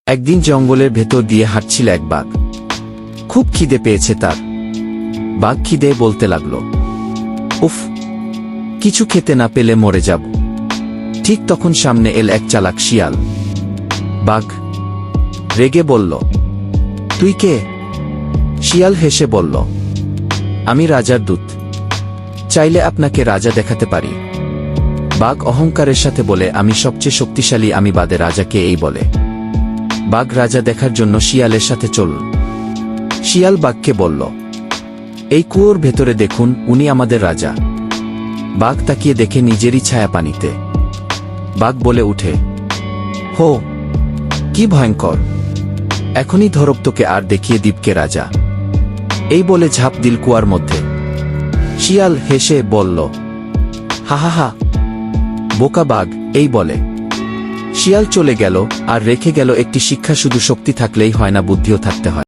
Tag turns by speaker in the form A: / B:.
A: একদিন জঙ্গলের ভেতর দিয়ে হাঁটছিল এক বাঘ। খুব খিদে পেয়েছে তার। বাঘ খিদে বলতে লাগল, উফ, কিছু খেতে না পেলে মরে যাব। ঠিক তখন সামনে এল এক চালাক শিয়াল। বাঘ রেগে বলল, তুই কে? শিয়াল হেসে বলল, আমি রাজার দূত, চাইলে আপনাকে রাজা দেখাতে পারি। বাঘ অহংকারের সাথে বলে, আমি সবচেয়ে শক্তিশালী, আমি বাদে রাজাকে এই বলে। বাঘ রাজা দেখার জন্য শিয়ালের সাথে চলল। শিয়াল বাঘকে বলল, এই কুয়োর ভেতরে দেখুন, উনি আমাদের রাজা। বাঘ তাকিয়ে দেখে নিজেরই ছায়া পানিতে। বাঘ বলে উঠে, হো, কি ভয়ঙ্কর! এখনই ধরব তোকে আর দেখিয়ে দিবকে রাজা। এই বলে ঝাঁপ দিল কুয়ার মধ্যে। শিয়াল হেসে বলল, হা হা হা, বোকা বাঘ, এই বলে শিয়াল চলে গেল আর রেখে গেল একটি শিক্ষা, শুধু শক্তি থাকলেই হয় না, বুদ্ধিও থাকতে হয়।